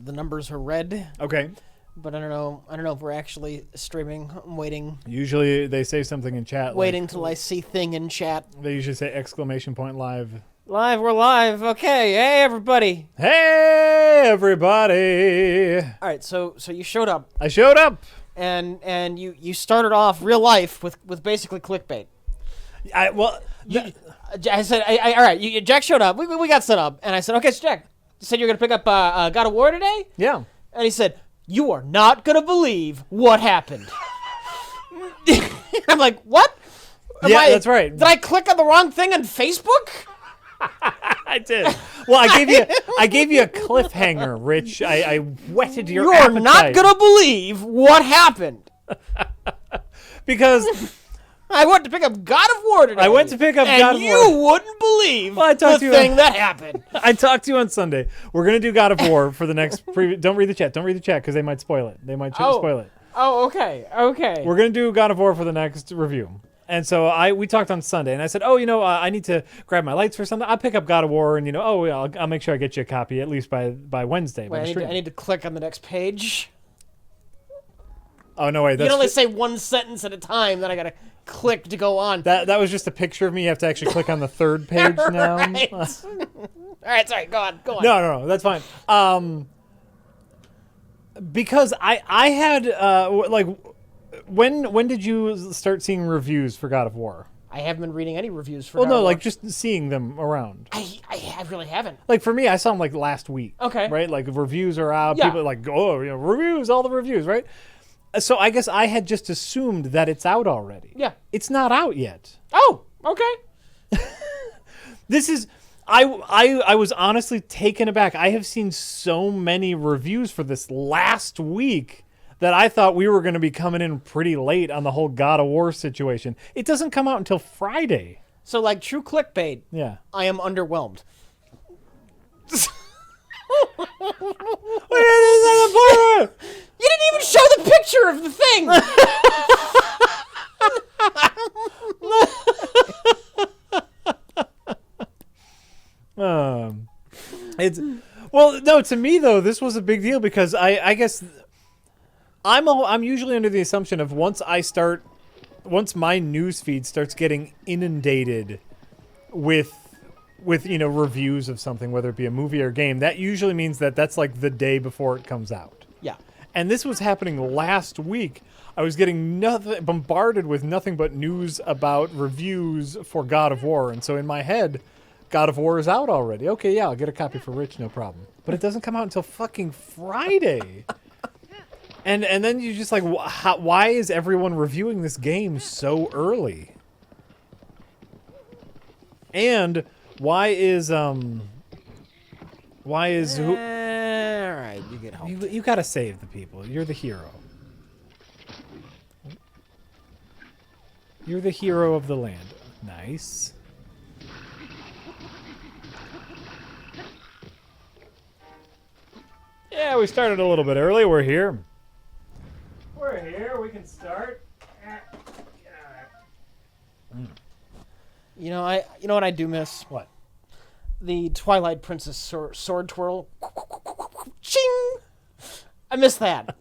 the numbers are red. Okay. But I don't know if we're actually streaming. I'm waiting. Usually they say something in chat. Waiting till I see thing in chat. They usually say !live. Live, we're live. Okay, hey everybody. Hey everybody. All right, so you showed up. I showed up. And you started off real life with basically clickbait. I said, all right, Jack showed up. We got set up, and I said, okay, so Jack, you said you're gonna pick up God of War today. Yeah. And he said, you are not gonna believe what happened. I'm like, what? That's right. Did I click on the wrong thing on Facebook? I did. Well, I gave you a cliffhanger, Rich. I whetted your You're appetite. not gonna believe what happened. Because I went to pick up God of War today. I went to pick up God of War. And you wouldn't believe the thing that happened. I talked to you on Sunday. We're going to do God of War for the next Don't read the chat. Don't read the chat because they might spoil it. They might spoil it. Oh, okay. We're going to do God of War for the next review. And so we talked on Sunday, and I said, I need to grab my lights for something. I'll pick up God of War, and I'll make sure I get you a copy at least by Wednesday. Wait, I need to click on the next page. Oh, no, wait. You can only say one sentence at a time, then I got to click to go on. That was just a picture of me. You have to actually click on the third page now. Right. All right, sorry. Go on. No, that's fine. Because I had when did you start seeing reviews for God of War? I haven't been reading any reviews for God of War. Just seeing them around. I really haven't. Like for me, I saw them last week. Okay. Right? Like reviews are out. Yeah. People are reviews, all the reviews, right? So I guess I had just assumed that it's out already. Yeah. It's not out yet. Oh, okay. This is I was honestly taken aback. I have seen so many reviews for this last week that I thought we were going to be coming in pretty late on the whole God of War situation. It doesn't come out until Friday. So like true clickbait. Yeah. I am underwhelmed. You didn't even show the picture of the thing. To me though, this was a big deal because I guess I'm usually under the assumption of once my news feed starts getting inundated with reviews of something, whether it be a movie or a game, that usually means that's like the day before it comes out. Yeah. And this was happening last week. I was getting bombarded with nothing but news about reviews for God of War. And so in my head, God of War is out already. Okay, yeah, I'll get a copy for Rich, no problem. But it doesn't come out until fucking Friday. And then you're just like, why is everyone reviewing this game so early? And why is who? All right, you get home. You gotta save the people. You're the hero. You're the hero of the land. Nice. Yeah, we started a little bit early. We're here. We can start. You know what I do miss? What? The Twilight Princess sword twirl. Ching! I miss that.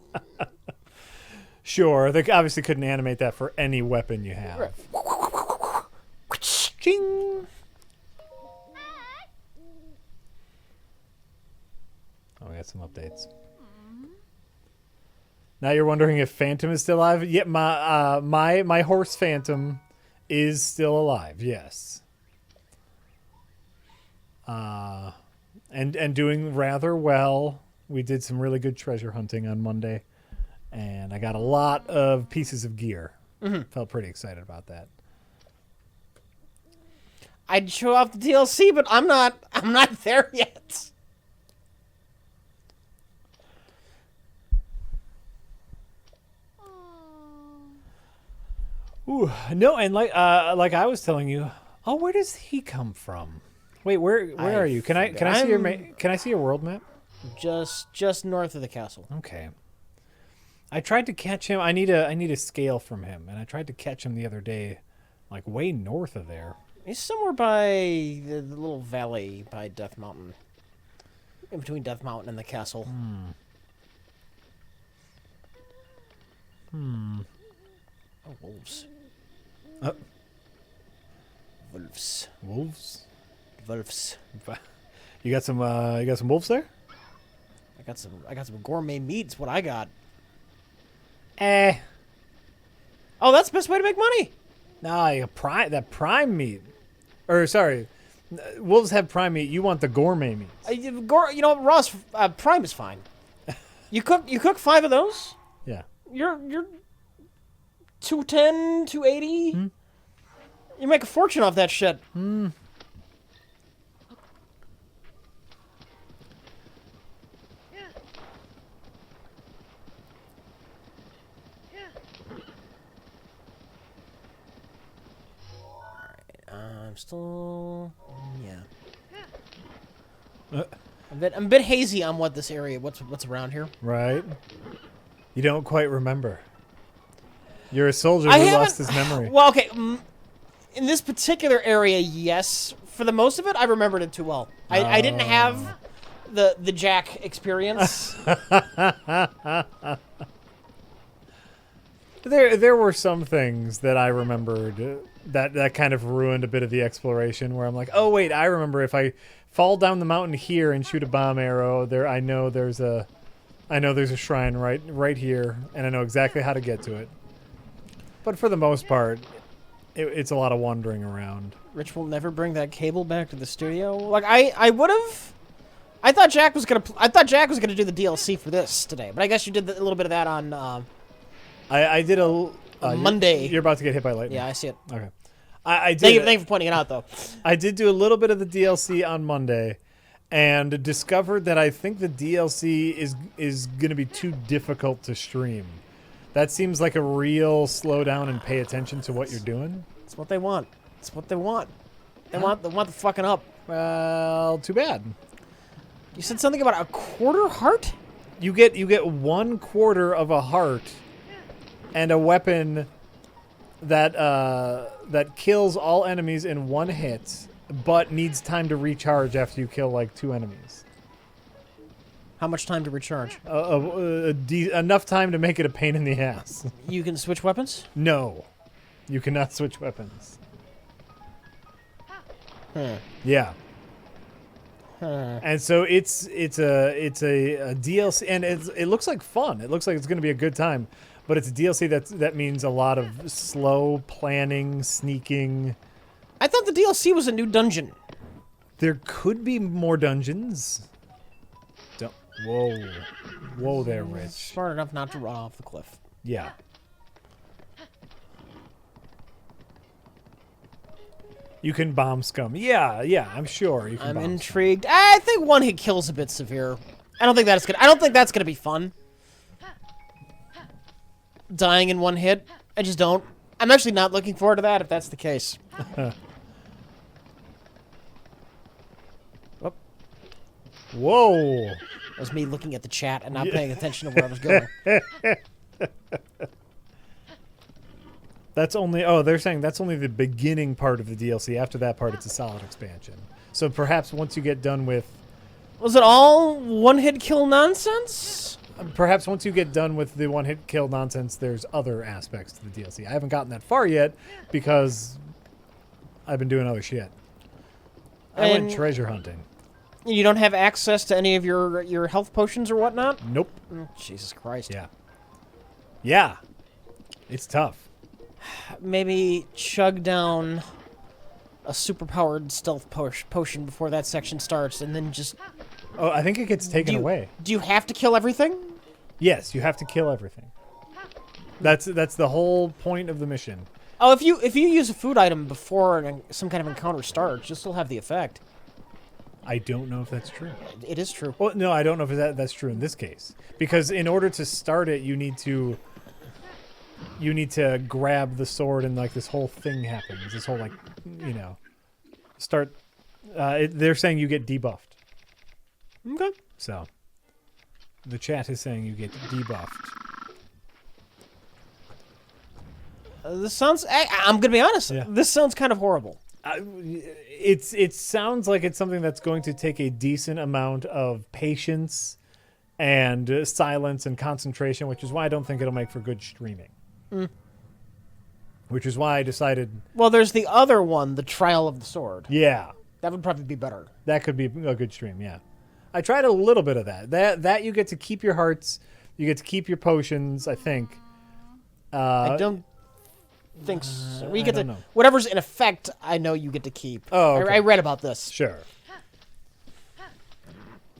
Sure, they obviously couldn't animate that for any weapon you have. Right. Ching! Oh, we got some updates. Now you're wondering if Phantom is still alive? Yeah, my horse Phantom is still alive. Yes. And doing rather well. We did some really good treasure hunting on Monday, and I got a lot of pieces of gear. Mm-hmm. Felt pretty excited about that. I'd show off the DLC, but I'm not there yet. Ooh, no, and like I was telling you, where does he come from? Wait, where are you? Can I see your world map? Just north of the castle. Okay. I tried to catch him. I need a scale from him, and I tried to catch him the other day, like way north of there. He's somewhere by the little valley by Death Mountain. in between Death Mountain and the castle. Oh, wolves. Wolves. Wolves. Wolves. You got some wolves there? I got some gourmet meats. What I got? Eh. Oh, that's the best way to make money. Nah, that prime meat. Or sorry, wolves have prime meat. You want the gourmet meat. You know, Ross, prime is fine. You cook 5 of those. Yeah. You're 210, 280. You make a fortune off that shit. I'm still, yeah. I'm a bit hazy on what this area, what's around here. Right. You don't quite remember. You're a soldier who lost his memory. Well, okay. In this particular area, yes. For the most of it, I remembered it too well. I didn't have the Jack experience. There were some things that I remembered that kind of ruined a bit of the exploration, where I'm like, oh wait, I remember if I fall down the mountain here and shoot a bomb arrow, I know there's a shrine right here, and I know exactly how to get to it. But for the most part, it's a lot of wandering around. Rich will never bring that cable back to the studio. Like I would have. I thought Jack was gonna do the DLC for this today, but I guess you did a little bit of that on. I did a Monday. You're about to get hit by lightning. Yeah, I see it. Okay. I did. Thank you for pointing it out, though. I did do a little bit of the DLC on Monday, and discovered that I think the DLC is going to be too difficult to stream. That seems like a real slow down and pay attention to what you're doing. It's what they want. It's what they want. They want the fucking up. Well, too bad. You said something about a quarter heart? You get 1/4 of a heart, and a weapon that kills all enemies in 1 hit, but needs time to recharge after you kill like 2 enemies. How much time to recharge? Enough time to make it a pain in the ass. You can switch weapons? No, you cannot switch weapons. Yeah. And so it's a DLC, and it looks like fun. It looks like it's going to be a good time, but it's a DLC that means a lot of slow planning, sneaking. I thought the DLC was a new dungeon. There could be more dungeons. Whoa there, Rich. Smart enough not to run off the cliff. Yeah. You can bomb scum. Yeah, I'm sure you can. I'm bomb intrigued. Scum. I think 1-hit kill's a bit severe. I don't think that's gonna be fun. Dying in 1 hit. I just don't. I'm actually not looking forward to that if that's the case. Oh. Whoa. That was me looking at the chat and not paying attention to where I was going. They're saying that's only the beginning part of the DLC. After that part, it's a solid expansion. So perhaps once you get done with... Was it all 1-hit kill nonsense? Perhaps once you get done with the 1-hit kill nonsense, there's other aspects to the DLC. I haven't gotten that far yet because I've been doing other shit. I went treasure hunting. You don't have access to any of your health potions or whatnot? Nope. Oh, Jesus Christ. Yeah. It's tough. Maybe chug down a superpowered stealth potion before that section starts, and then just... Oh, I think it gets taken away. Do you have to kill everything? Yes, you have to kill everything. That's the whole point of the mission. Oh, if you use a food item before some kind of encounter starts, you'll still have the effect. I don't know if that's true. It is true. Well, no, I don't know if that's true in this case. Because in order to start it, you need to grab the sword, and like this whole thing happens. This whole start. They're saying you get debuffed. Okay. So the chat is saying you get debuffed. This sounds... I'm gonna be honest. Yeah. This sounds kind of horrible. It sounds like it's something that's going to take a decent amount of patience and silence and concentration, which is why I don't think it'll make for good streaming. Which is why I decided... Well, there's the other one, The Trial of the Sword. Yeah. That would probably be better. That could be a good stream, yeah. I tried a little bit of that. That you get to keep your hearts, you get to keep your potions, I think. I don't think so. We I get don't to know. whatever's in effect. I know you get to keep. Oh, okay. I read about this. Sure.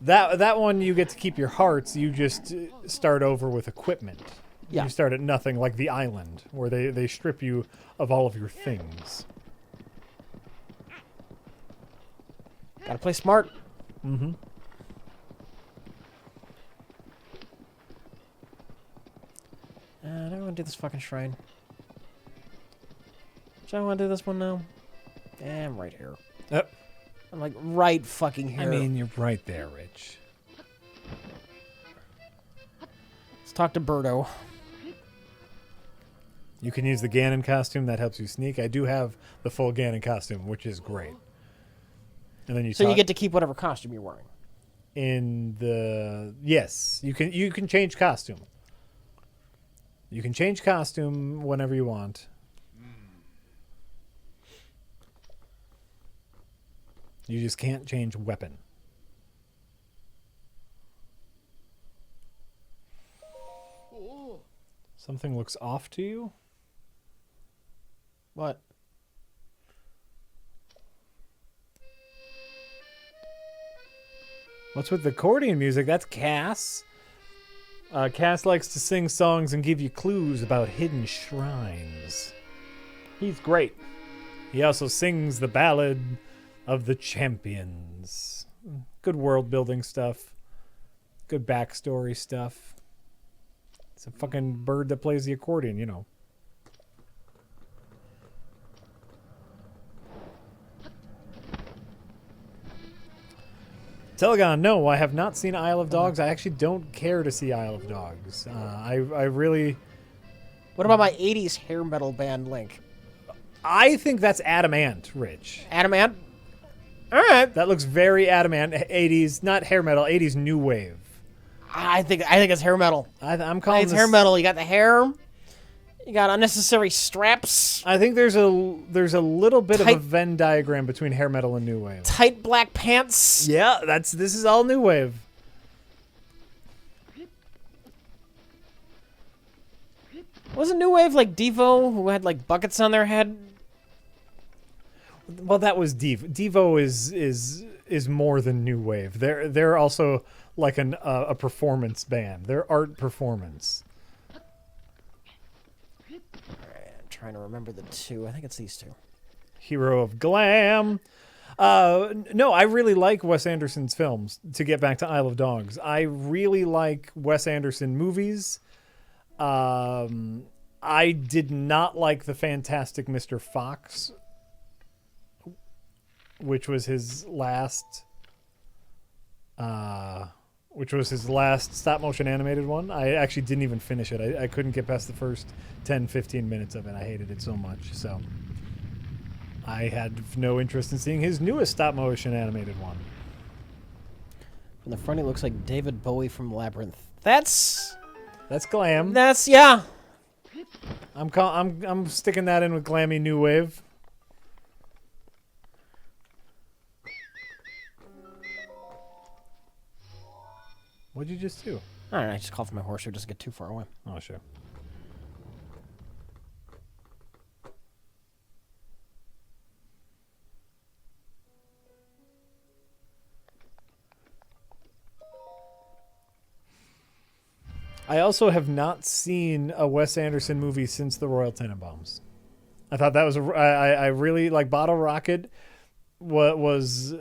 That one you get to keep your hearts. You just start over with equipment. Yeah. You start at nothing, like the island, where they strip you of all of your things. Gotta play smart. Mm-hmm. I don't want to do this fucking shrine. Do I want to do this one now? I'm right here. I'm like right fucking here. I mean, you're right there, Rich. Let's talk to Birdo. You can use the Ganon costume. That helps you sneak. I do have the full Ganon costume, which is great. And then you So you get to keep whatever costume you're wearing. in the yes, you can change costume. You can change costume whenever you want. You just can't change weapon. Something looks off to you? What? What's with the accordion music? That's Cass. Cass likes to sing songs and give you clues about hidden shrines. He's great. He also sings the Ballad of the Champions. Good world building stuff. Good backstory stuff. It's a fucking bird that plays the accordion, you know. Telegon, no, I have not seen Isle of Dogs. I actually don't care to see Isle of Dogs. I really... What about my 80s hair metal band Link? I think that's Adamant, Rich. Adamant? All right. That looks very Adamant. 80s, not hair metal, 80s new wave. I think it's hair metal. I'm calling It's this... hair metal. You got the hair. You got unnecessary straps. I think there's a little bit of a Venn diagram between hair metal and new wave. Tight black pants. Yeah, this is all new wave. Wasn't new wave like Devo, who had like buckets on their head? Well, that was Devo. Devo is more than new wave. They're also like a performance band. They're art performance. I'm trying to remember the two. I think it's these two. Hero of Glam. No, I really like Wes Anderson's films. To get back to Isle of Dogs, I really like Wes Anderson movies. I did not like the Fantastic Mr. Fox, which was his last stop motion animated one. I actually didn't even finish it. I couldn't get past the first 10-15 minutes of it. I hated it so much. So I had no interest in seeing his newest stop motion animated one. From the front, it looks like David Bowie from Labyrinth. That's glam. yeah. I'm sticking that in with glammy new wave. What'd you just do? I don't know. I just called for my horse so it doesn't get too far away. Oh, sure. I also have not seen a Wes Anderson movie since The Royal Tenenbaums. I thought that was I really like Bottle Rocket. Was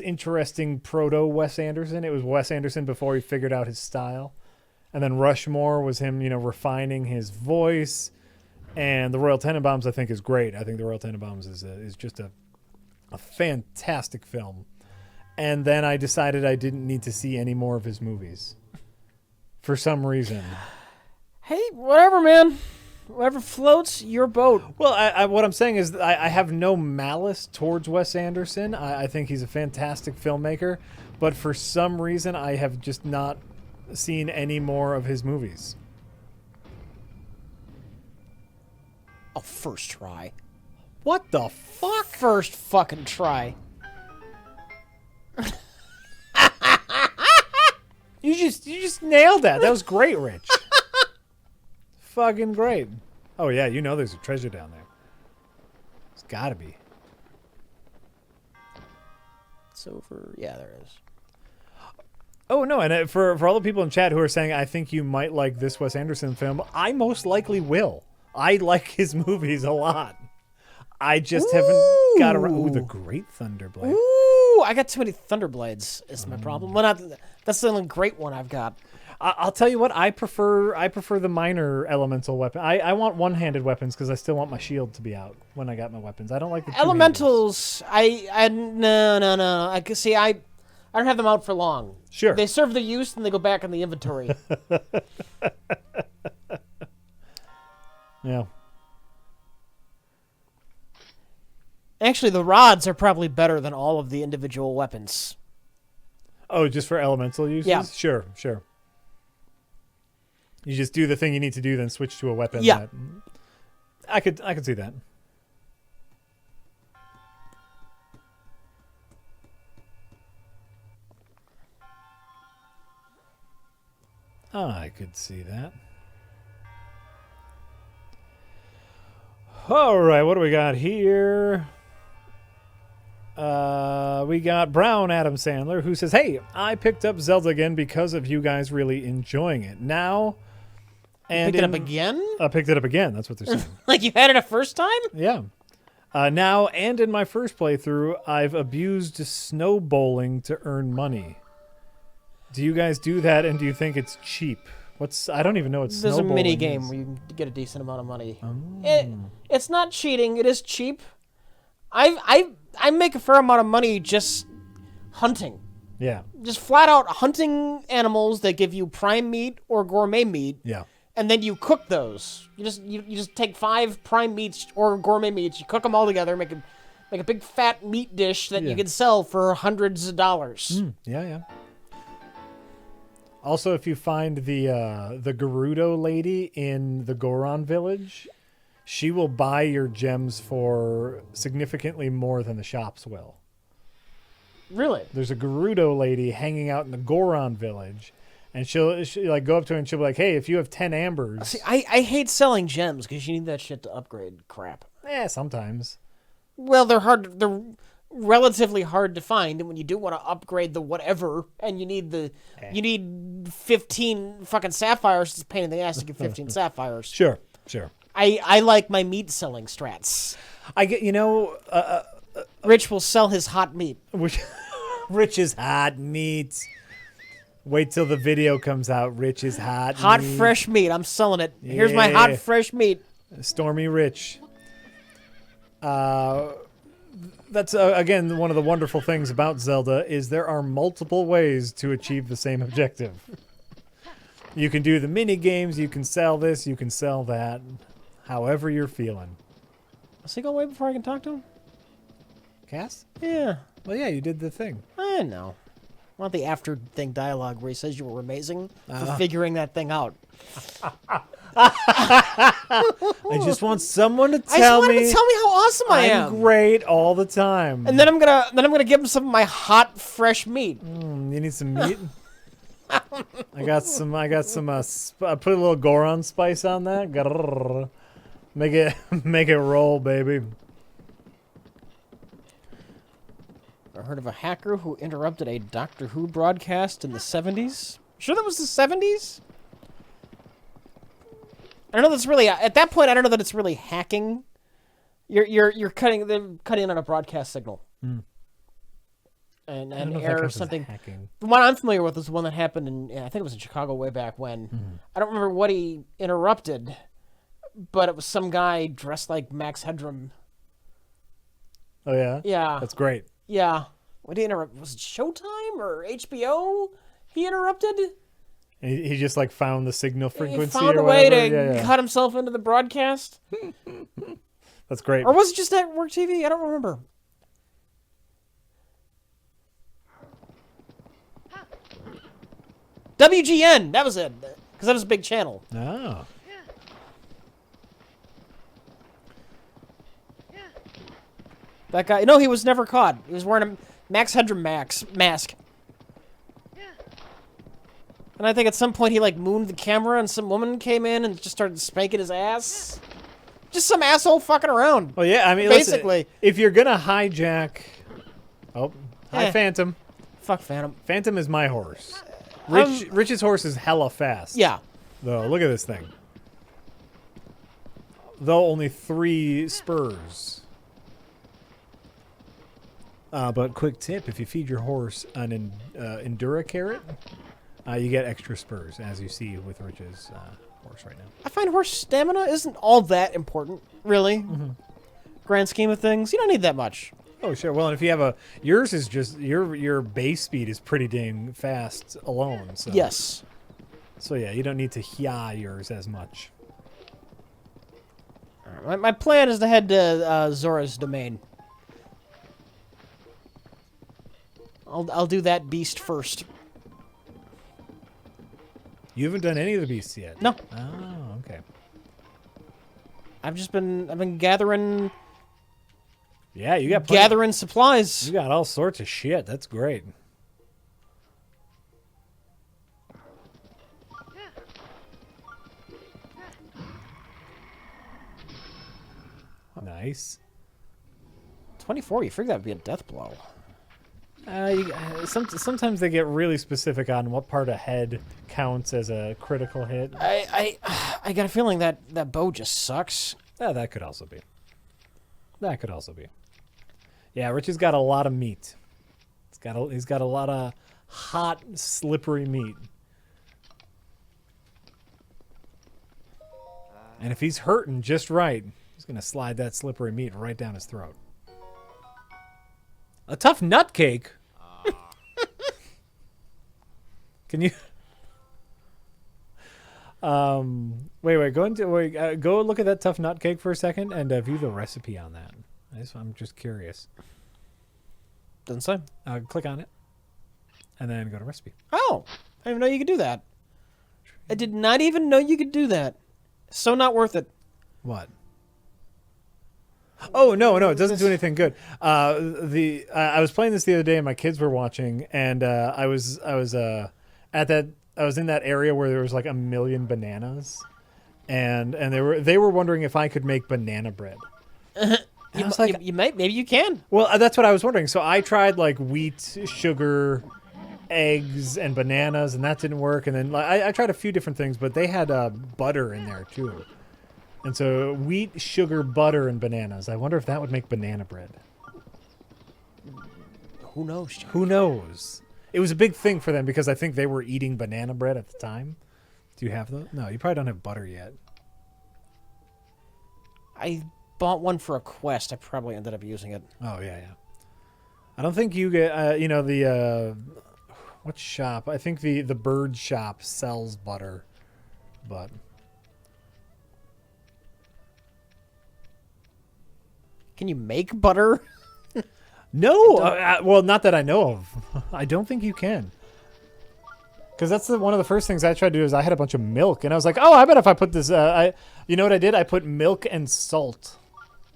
interesting proto Wes Anderson. It was Wes Anderson before he figured out his style. And then Rushmore was him, refining his voice. And The Royal Tenenbaums, I think, is great. I think The Royal Tenenbaums is just a fantastic film. And then I decided I didn't need to see any more of his movies. For some reason. Hey, whatever, man. Whatever floats your boat. Well, what I'm saying is I have no malice towards Wes Anderson. I think he's a fantastic filmmaker, but for some reason I have just not seen any more of his movies. Oh, first try. What the fuck? First fucking try. You just nailed that. That was great, Rich. Fucking great. Oh yeah, you know there's a treasure down there. It's gotta be. It's over. Yeah, there is. Oh no, and for all the people in chat who are saying I think you might like this Wes Anderson film, I most likely will. I like his movies a lot. I just haven't got around. Ooh, the Great Thunderblade. Ooh, I got too many Thunderblades. Is my problem. Well, that's the only great one I've got. I'll tell you what. I prefer the minor elemental weapon. I want one-handed weapons because I still want my shield to be out when I got my weapons. I don't like the elementals. No. I can see. I don't have them out for long. Sure. They serve their use and they go back in the inventory. Yeah. Actually, the rods are probably better than all of the individual weapons. Oh, just for elemental uses? Yeah. Sure. You just do the thing you need to do, then switch to a weapon. Yeah. I could see that. I could see that. All right, what do we got here? We got Brown Adam Sandler, who says, "Hey, I picked up Zelda again because of you guys really enjoying it. Now, and picked it up again? I picked it up again. That's what they're saying. Like you had it a first time? Yeah. Now, and in my first playthrough, I've abused snow bowling to earn money. Do you guys do that, and do you think it's cheap? I don't even know what snow bowling is. There's a mini game is. where you can get a decent amount of money. Oh. It's not cheating. It is cheap. I make a fair amount of money just hunting. Yeah. Just flat out hunting animals that give you prime meat or gourmet meat. Yeah. And then you cook those. You just take 5 prime meats or gourmet meats. You cook them all together, make a big fat meat dish that you can sell for hundreds of dollars. Yeah. Also, if you find the Gerudo lady in the Goron village, she will buy your gems for significantly more than the shops will. Really? There's a Gerudo lady hanging out in the Goron village, and she'll like go up to her and she'll be like, "Hey, if you have 10 ambers." See, I hate selling gems because you need that shit to upgrade crap. Sometimes. Well, they're relatively hard to find, and when you do want to upgrade the whatever, and you need 15 fucking sapphires, it's a pain in the ass to get 15 sapphires. Sure. I like my meat selling strats. I get, Rich will sell his hot meat. Rich's hot meat. Wait till the video comes out. Rich's hot meat. Fresh meat. I'm selling it. Yeah. Here's my hot, fresh meat. Stormy Rich. That's, again, one of the wonderful things about Zelda is there are multiple ways to achieve the same objective. You can do the mini games. You can sell this. You can sell that. However you're feeling. Does he go away before I can talk to him? Cass? Yeah. Well, yeah, you did the thing. I know. I want the after thing dialogue where he says you were amazing for figuring that thing out. I just want someone to tell me how awesome I am. I'm great all the time. And then I'm gonna give him some of my hot fresh meat. You need some meat? I got some. I put a little Goron spice on that. Grrr. Make it roll, baby. I heard of a hacker who interrupted a Doctor Who broadcast in the 70s. Sure that was the 70s? I don't know that's really at that point I don't know that it's really hacking. You're cutting in on a broadcast signal. And error or something. The one I'm familiar with is the one that happened in I think it was in Chicago way back when. I don't remember what he interrupted, but it was some guy dressed like Max Headroom. Oh yeah? Yeah. That's great. Yeah. What did he interrupt? Was it Showtime or HBO he interrupted? And he just like found the signal He frequency found or a way whatever. to cut himself into the broadcast. That's great. Or was it just network TV? I don't remember. WGN, that was it. Because that was a big channel. Oh. That guy, no, he was never caught. He was wearing a Max Headroom mask. And I think at some point he, like, mooned the camera and some woman came in and just started spanking his ass. Just some asshole fucking around. Well, yeah, I mean, basically. listen, if you're going to hijack... Oh, hi, Phantom. Fuck Phantom. Phantom is my horse. Rich's horse is hella fast. Yeah. Though, look at this thing. Though only 3 spurs. But quick tip, if you feed your horse an Endura carrot, you get extra spurs, as you see with Rich's horse right now. I find horse stamina isn't all that important, really. Grand scheme of things, you don't need that much. Oh, sure. Well, and if you have yours is just, your base speed is pretty dang fast alone. So. Yes. So, yeah, you don't need to yours as much. My plan is to head to Zora's domain. I'll do that beast first. You haven't done any of the beasts yet? No. Oh, okay. I've been gathering... Yeah, you got gathering supplies. You got all sorts of shit. That's great. Nice. 24, you figure that would be a death blow. Sometimes they get really specific on what part of head counts as a critical hit. I got a feeling that bow just sucks. Yeah, that could also be. That could also be. Yeah, Richie's got a lot of meat. He's got a lot of hot, slippery meat. And if he's hurting just right, he's going to slide that slippery meat right down his throat. A tough nut cake? Can you... Wait. Go look at that tough nut cake for a second and view the recipe on that. I'm just curious. Doesn't say. Click on it, and then go to recipe. Oh, I didn't even know you could do that. I did not even know you could do that. So not worth it. What? Oh no, it doesn't do anything good. I was playing this the other day, and my kids were watching, and I was in that area where there was like 1 million bananas, and they were wondering if I could make banana bread. I was like, maybe you can. Well, that's what I was wondering. So I tried like wheat, sugar, eggs, and bananas, and that didn't work. And then I tried a few different things, but they had butter in there too. And so wheat, sugar, butter, and bananas. I wonder if that would make banana bread. Who knows, John? Who knows? It was a big thing for them because I think they were eating banana bread at the time. Do you have those? No, you probably don't have butter yet. I bought one for a quest. I probably ended up using it. Oh, yeah. I don't think you get, what shop? I think the bird shop sells butter, but... Can you make butter? No. Well, not that I know of. I don't think you can. Because that's one of the first things I tried to do is I had a bunch of milk, and I was like, oh, I bet if I put this... you know what I did? I put milk and salt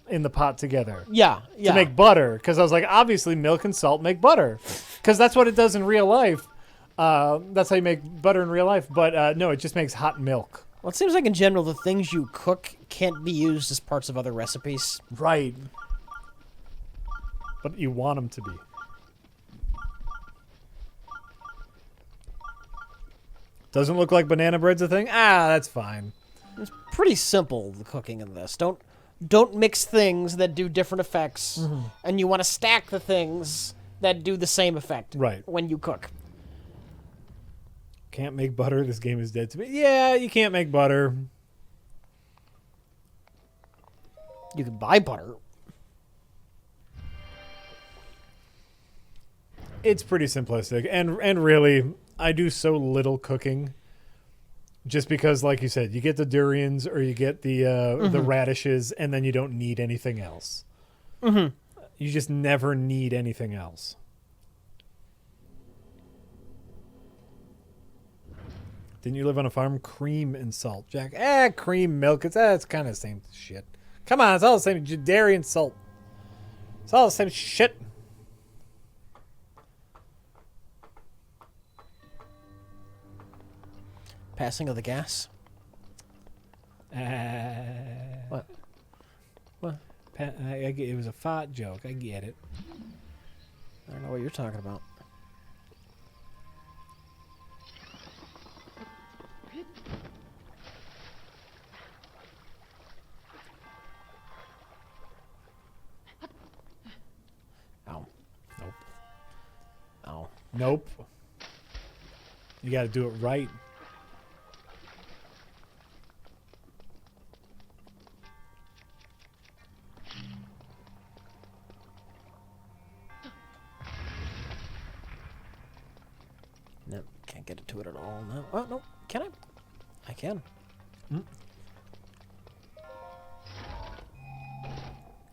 in the pot together. Yeah. To make butter. Because I was like, obviously milk and salt make butter. Because that's what it does in real life. That's how you make butter in real life. But no, it just makes hot milk. Well, it seems like in general the things you cook can't be used as parts of other recipes. Right. But you want them to be. Doesn't look like banana bread's a thing? That's fine. It's pretty simple, the cooking in this. Don't mix things that do different effects, and you want to stack the things that do the same effect when you cook. Can't make butter. This game is dead to me. Yeah, you can't make butter. You can buy butter. It's pretty simplistic, and really, I do so little cooking Just because, like you said, you get the durians or you get the radishes, and then you don't need anything else. Mm-hmm. You just never need anything else. Didn't you live on a farm? Cream and salt, Jack. Cream, milk. It's kind of the same shit. Come on, it's all the same. Dairy and salt. It's all the same shit. Passing of the gas. What? What? It was a fart joke. I get it. I don't know what you're talking about. Ow. Nope. Ow. Nope. You got to do it right. Nope. Can't get to it at all. No. Oh, no. Can I? I can.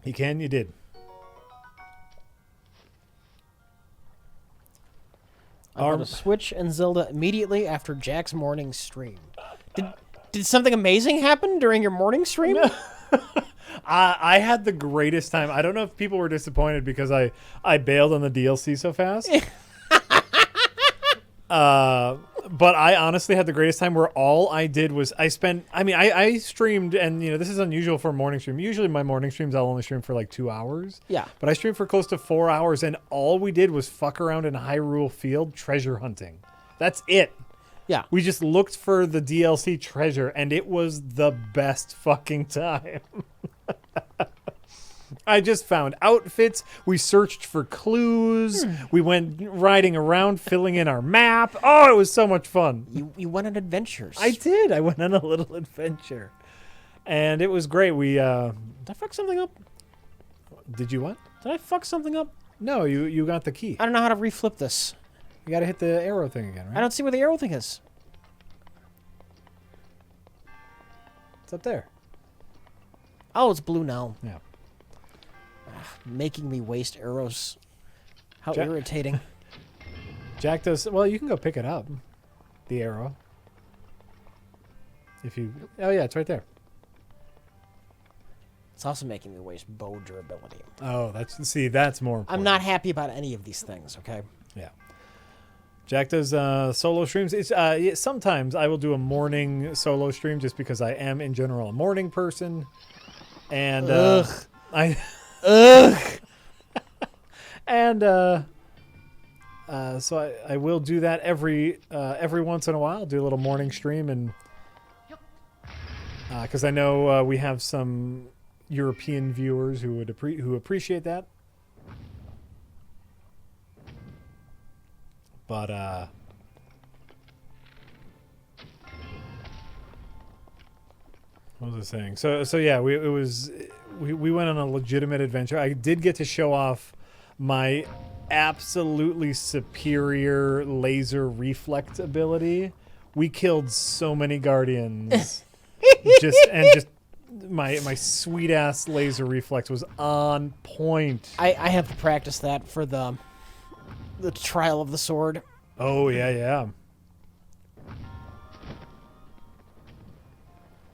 You can, you did. I'm going to Switch and Zelda immediately after Jack's morning stream. Did something amazing happen during your morning stream? I had the greatest time. I don't know if people were disappointed because I bailed on the DLC so fast. But I honestly had the greatest time where all I did was I streamed, and this is unusual for a morning stream. Usually my morning streams I'll only stream for like 2 hours. Yeah. But I streamed for close to 4 hours, and all we did was fuck around in Hyrule Field treasure hunting. That's it. Yeah. We just looked for the DLC treasure, and it was the best fucking time. I just found outfits. We searched for clues. We went riding around, filling in our map. Oh, it was so much fun. You went on adventures. I did. I went on a little adventure. And it was great. Did I fuck something up? Did you what? Did I fuck something up? No, you got the key. I don't know how to reflip this. You got to hit the arrow thing again, right? I don't see where the arrow thing is. It's up there. Oh, it's blue now. Yeah. Making me waste arrows. How Jack- irritating. Jack does. Well, you can go pick it up. The arrow. Oh, yeah, it's right there. It's also making me waste bow durability. Oh, that's more important. I'm not happy about any of these things, okay? Yeah. Jack does solo streams. Sometimes I will do a morning solo stream just because I am, in general, a morning person. And so I will do that every once in a while. Do a little morning stream, and because I know we have some European viewers who would who appreciate that. But what was I saying? So yeah, we went on a legitimate adventure. I did get to show off my absolutely superior laser reflect ability. We killed so many guardians. just my sweet ass laser reflex was on point. I have to practice that for the trial of the sword. Oh yeah.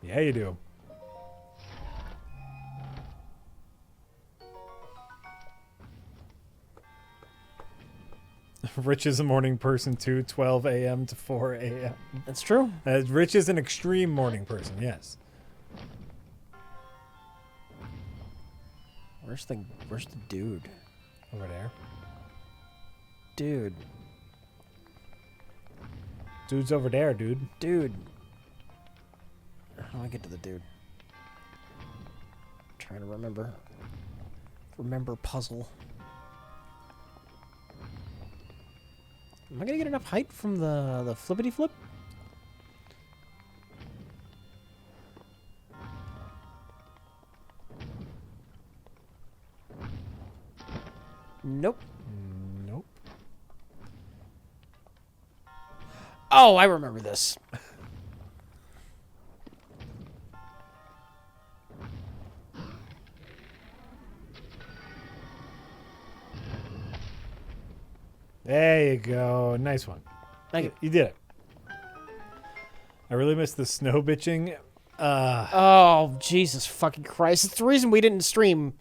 Yeah, you do. Rich is a morning person too, 12 a.m. to 4 a.m. That's true. Rich is an extreme morning person, yes. Where's the dude? Over there. Dude. Dude's over there, dude. Dude. How do I get to the dude? I'm trying to remember. Remember puzzle. Am I gonna get enough height from the flippity flip? Nope. Nope. Oh, I remember this. There you go. Nice one. Thank you. You did it. I really missed the snow bitching. Oh, Jesus fucking Christ. It's the reason we didn't stream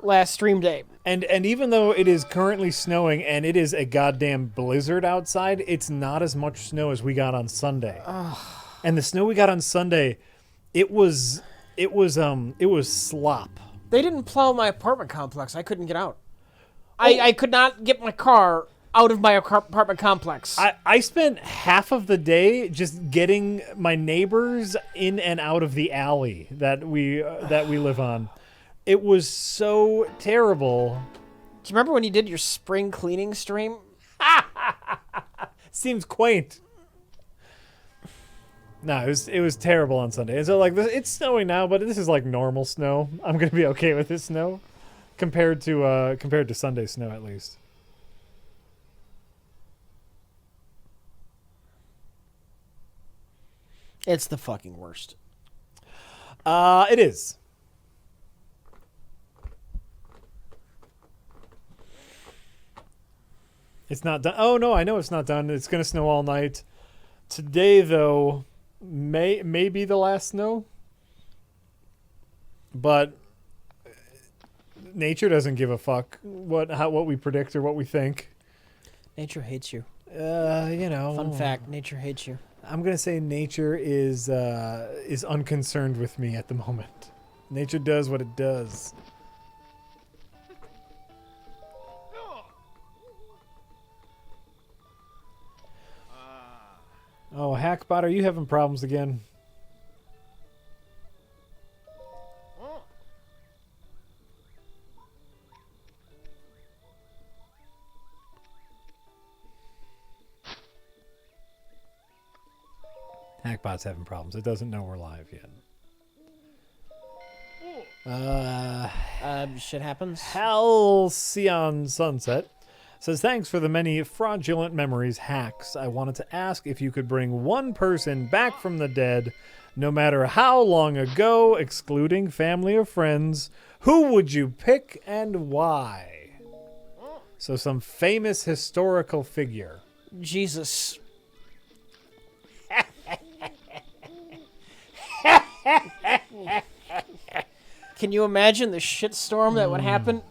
last stream day. And even though it is currently snowing and it is a goddamn blizzard outside, it's not as much snow as we got on Sunday. And the snow we got on Sunday, it was slop. They didn't plow my apartment complex. I couldn't get out. I could not get my car out of my apartment complex. I spent half of the day just getting my neighbors in and out of the alley that we live on. It was so terrible. Do you remember when you did your spring cleaning stream? Seems quaint. No, it was terrible on Sunday. And so like it's snowing now, but this is like normal snow. I'm gonna be okay with this snow compared to Sunday snow at least. It's the fucking worst. It is. It's not done. Oh no, I know it's not done. It's gonna snow all night. Today though, may be the last snow. But nature doesn't give a fuck what we predict or what we think. Nature hates you. You know. Fun fact, nature hates you. I'm gonna say nature is unconcerned with me at the moment. Nature does what it does. Oh, Hackbot, are you having problems again? Hackbot's having problems. It doesn't know we're live yet. Shit happens. Halcyon Sunset says, thanks for the many fraudulent memories hacks. I wanted to ask if you could bring one person back from the dead, no matter how long ago, excluding family or friends. Who would you pick and why? So some famous historical figure. Jesus. Can you imagine the shitstorm that would happen?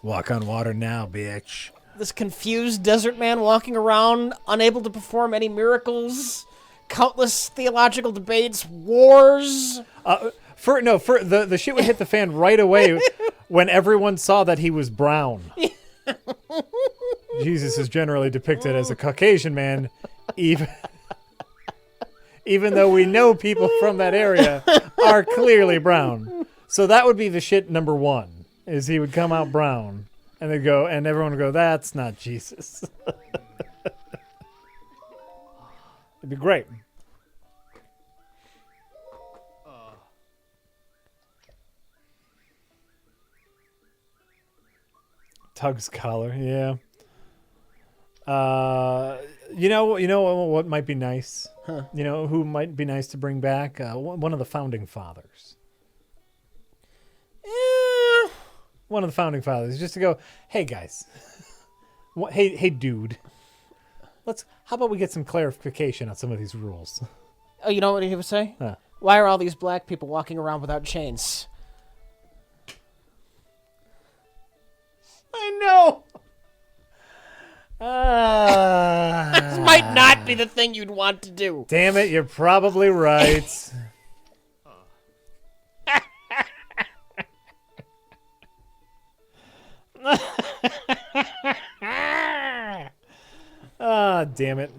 Walk on water now, bitch. This confused desert man walking around, unable to perform any miracles, countless theological debates, wars. The shit would hit the fan right away when everyone saw that he was brown. Jesus is generally depicted as a Caucasian man, even though we know people from that area are clearly brown. So that would be the shit number one. Is he would come out brown, and they'd go, and everyone would go, that's not Jesus. It'd be great. Tug's collar, yeah. You know what might be nice? Huh. You know who might be nice to bring back? One of the founding fathers. One of the founding fathers, just to go, hey guys, hey dude, how about we get some clarification on some of these rules? Oh, you know what he would say? Huh. Why are all these black people walking around without chains? I know. This might not be the thing you'd want to do. Damn it, you're probably right. Damn it.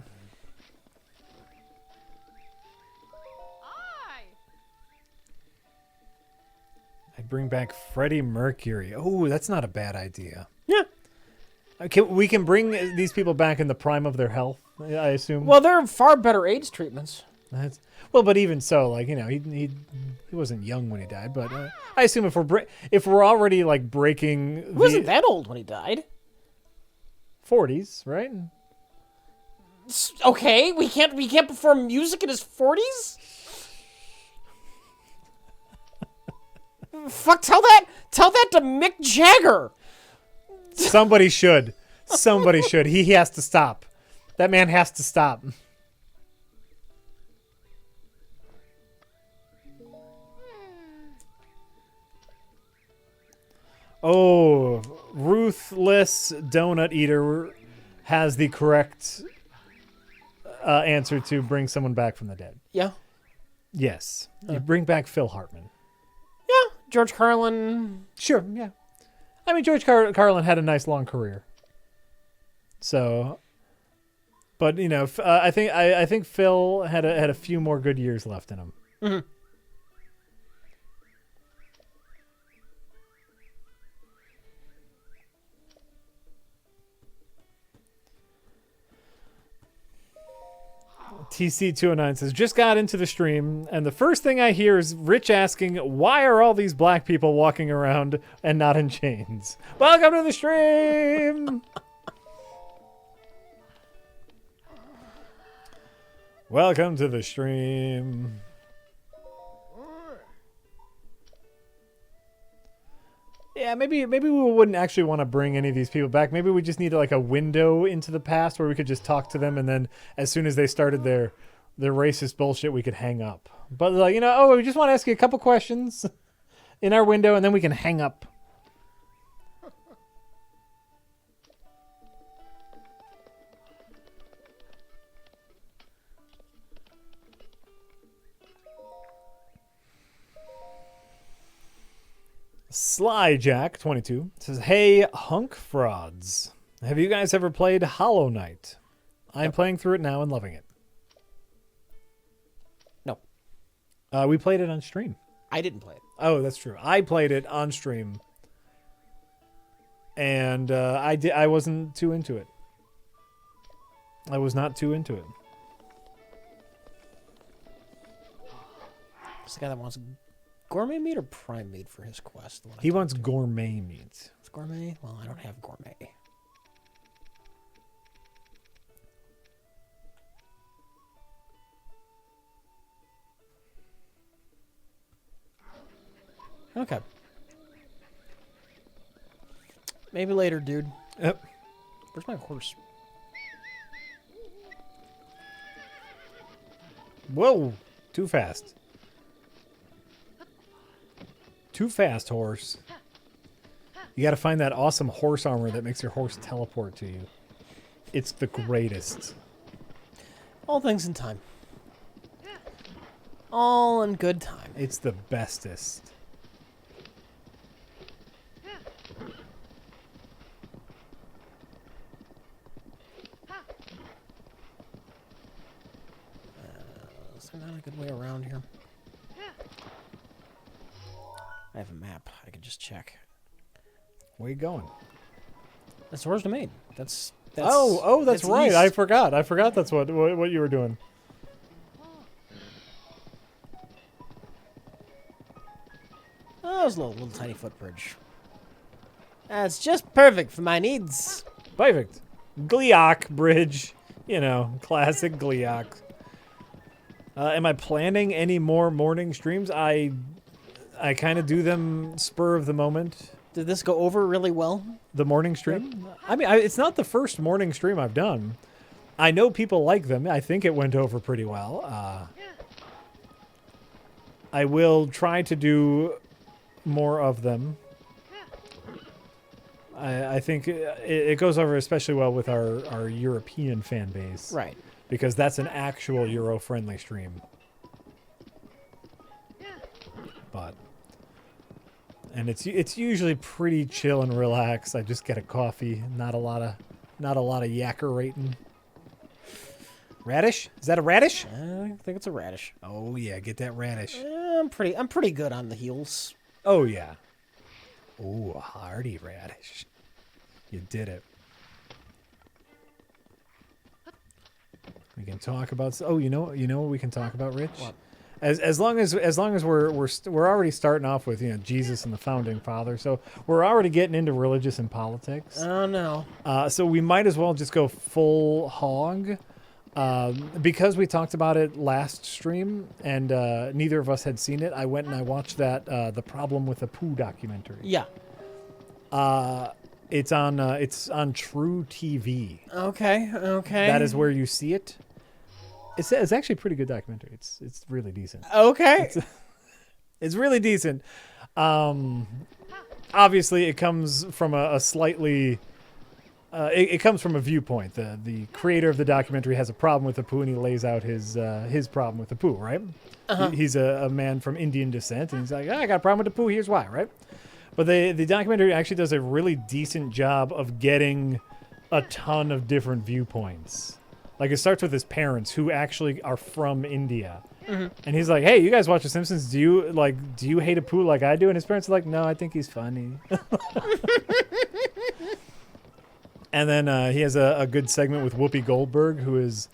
I'd bring back Freddie Mercury. Oh, that's not a bad idea. Yeah. We can bring these people back in the prime of their health, I assume. Well, there are far better AIDS treatments. But even so, like, you know, he wasn't young when he died. But I assume if we're already like breaking, He wasn't that old when he died. 40s, right? Okay, we can't perform music in his 40s? Fuck, tell that to Mick Jagger. Somebody should. Somebody should. He has to stop. That man has to stop. Oh, Ruthless Donut Eater has the correct answer to bring someone back from the dead. Yeah. Yes. You bring back Phil Hartman. Yeah. George Carlin. Sure, yeah. I mean, George Carlin had a nice long career. So, but you know, I think Phil had a few more good years left in him. Mm-hmm. TC209 says, just got into the stream, and the first thing I hear is Rich asking, why are all these black people walking around and not in chains? Welcome to the stream! Welcome to the stream. Yeah, maybe we wouldn't actually want to bring any of these people back. Maybe we just need like a window into the past where we could just talk to them, and then as soon as they started their racist bullshit, we could hang up. But like, you know, oh, we just want to ask you a couple questions in our window, and then we can hang up. Slyjack22 says, hey, hunk frauds. Have you guys ever played Hollow Knight? I'm playing through it now and loving it. No. We played it on stream. I didn't play it. Oh, that's true. I played it on stream. And I wasn't too into it. I was not too into it. It's the guy that wants gourmet meat or prime meat for his quest? He wants gourmet meat. It's gourmet? Well, I don't have gourmet. Okay. Maybe later, dude. Yep. Where's my horse? Whoa. Too fast. Too fast, horse. You got to find that awesome horse armor that makes your horse teleport to you. It's the greatest. All things in time. All in good time. It's the bestest. Is there not a good way around here? I have a map. I can just check. Where you going? That's Zora's Domain. That's that's right. east. I forgot that's what you were doing. Oh, it's a little tiny footbridge. That's just perfect for my needs. Perfect. Gliok Bridge. You know, classic Gliok. Am I planning any more morning streams? I kind of do them spur of the moment. Did this go over really well? The morning stream? I mean, it's not the first morning stream I've done. I know people like them. I think it went over pretty well. I will try to do more of them. I think it goes over especially well with our European fan base. Right. Because that's an actual Euro-friendly stream. But... And it's usually pretty chill and relaxed. I just get a coffee, not a lot of yakkerating. Radish? Is that a radish? I think it's a radish. Oh yeah, get that radish. I'm pretty good on the heels. Oh yeah. Oh, a hearty radish. You did it. We can talk about. Oh, you know what we can talk about, Rich? What? As long as we're already starting off with Jesus and the founding father, so we're already getting into religious and politics. Oh no. So we might as well just go full hog, because we talked about it last stream and neither of us had seen it. I went and I watched that The Problem with Apu documentary. Yeah. It's on True TV. Okay. That is where you see it. It's actually a pretty good documentary. It's really decent. Okay. It's really decent. Obviously, it comes from a slightly. It comes from a viewpoint. The creator of the documentary has a problem with Apu, and he lays out his problem with Apu, right? He's a man from Indian descent, and he's like, I got a problem with Apu, here's why, right? But the documentary actually does a really decent job of getting a ton of different viewpoints. Like, it starts with his parents, who actually are from India. And he's like, hey, you guys watch The Simpsons. Do you hate Apu like I do? And his parents are like, no, I think he's funny. And then he has a good segment with Whoopi Goldberg, who is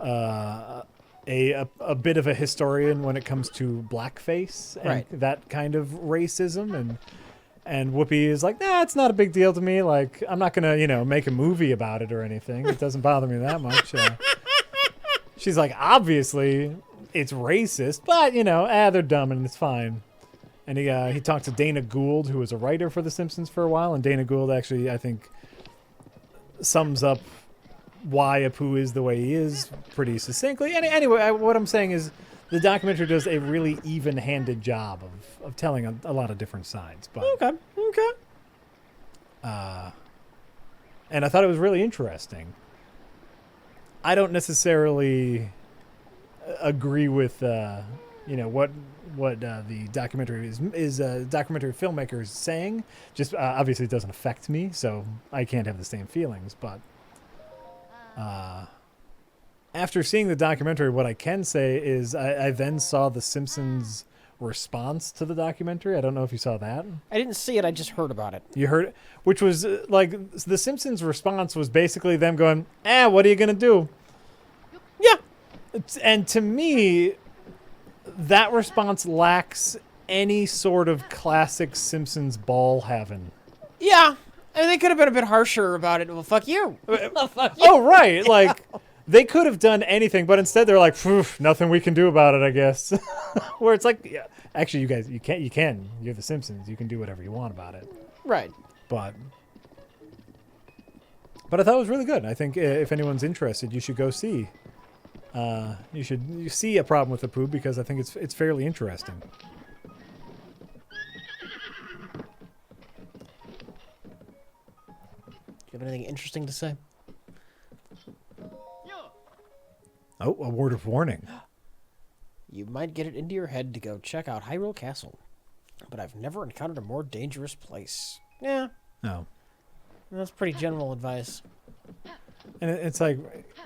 a bit of a historian when it comes to blackface and that kind of racism. And Whoopi is like, nah, it's not a big deal to me. Like, I'm not going to, make a movie about it or anything. It doesn't bother me that much. She's like, obviously, it's racist, but, they're dumb and it's fine. And he talked to Dana Gould, who was a writer for The Simpsons for a while. And Dana Gould actually, I think, sums up why Apu is the way he is pretty succinctly. And anyway, what I'm saying is the documentary does a really even-handed job of telling a lot of different sides. But, Okay. And I thought it was really interesting. I don't necessarily agree with what the documentary is documentary filmmaker is saying. Just obviously it doesn't affect me, so I can't have the same feelings. But after seeing the documentary, what I can say is I then saw The Simpsons' response to the documentary. I don't know if you saw that. I didn't see it. I just heard about it. You heard it? Which was like The Simpsons' response was basically them going, what are you going to do? Yeah. And to me, that response lacks any sort of classic Simpsons ball having. Yeah. And they could have been a bit harsher about it. Well, fuck you. Fuck you. Oh, right. Like, they could have done anything, but instead they're like, nothing we can do about it, I guess. Where it's like, yeah, actually, you guys, you can. You're The Simpsons. You can do whatever you want about it. Right. But I thought it was really good. I think if anyone's interested, you should go see. You see A Problem with Apu, because I think it's fairly interesting. Do you have anything interesting to say? Oh, a word of warning. You might get it into your head to go check out Hyrule Castle, but I've never encountered a more dangerous place. Yeah. No. That's pretty general advice. And it's like,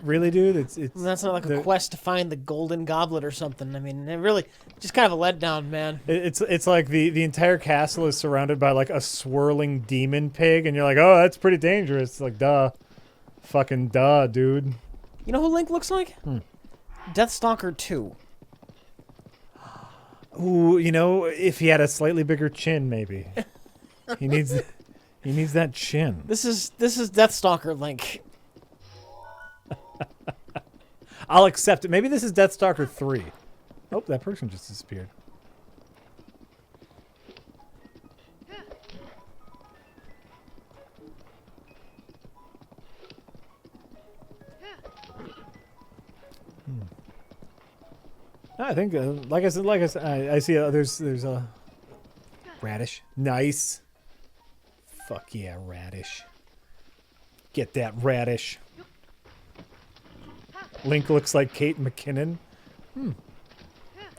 really, dude? It's That's not like a quest to find the golden goblet or something. I mean, it really just kind of a letdown, man. It's like the entire castle is surrounded by like a swirling demon pig, and you're like, oh, that's pretty dangerous. It's like, duh. Fucking duh, dude. You know who Link looks like? Deathstalker 2. Ooh, if he had a slightly bigger chin, maybe. He needs that chin. This is Deathstalker Link. I'll accept it. Maybe this is Deathstalker 3. Oh, that person just disappeared. I think, like I said, I see there's a radish. Nice. Fuck yeah, radish. Get that radish. Link looks like Kate McKinnon.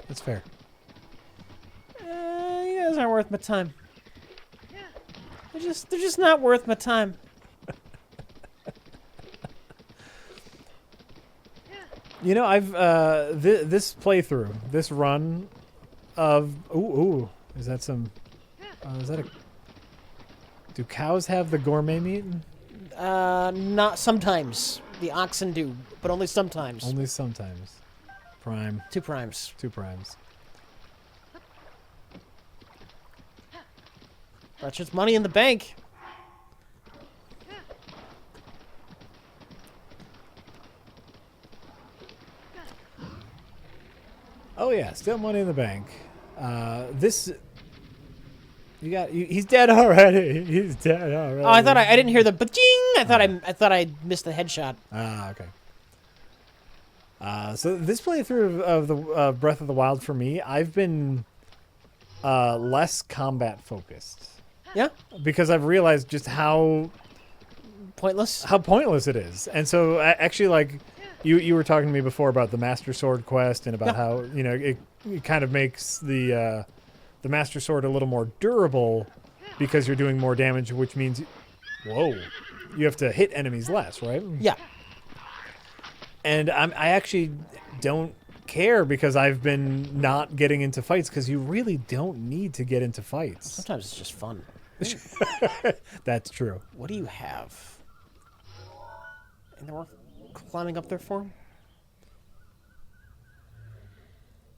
That's fair. You guys aren't worth my time. They're just not worth my time. I've this playthrough, this run of is that some? Is that a? Do cows have the gourmet meat? Not sometimes. The oxen do, but only sometimes. Only sometimes. Prime. 2 primes. 2 primes. That's just money in the bank. Oh yeah, still money in the bank. This He's dead already. He's dead already. Oh, I thought I didn't hear the ba-ching. I thought I missed the headshot. Ah, okay. So this playthrough of the Breath of the Wild for me, I've been less combat focused. Yeah. Because I've realized just how Pointless. pointless it is. And so actually, like you were talking to me before about the Master Sword quest and about how it kind of makes the Master Sword a little more durable because you're doing more damage, which means you have to hit enemies less, right? Yeah. And I actually don't care because I've been not getting into fights because you really don't need to get into fights. Sometimes it's just fun. That's true. What do you have? And they were climbing up there for him?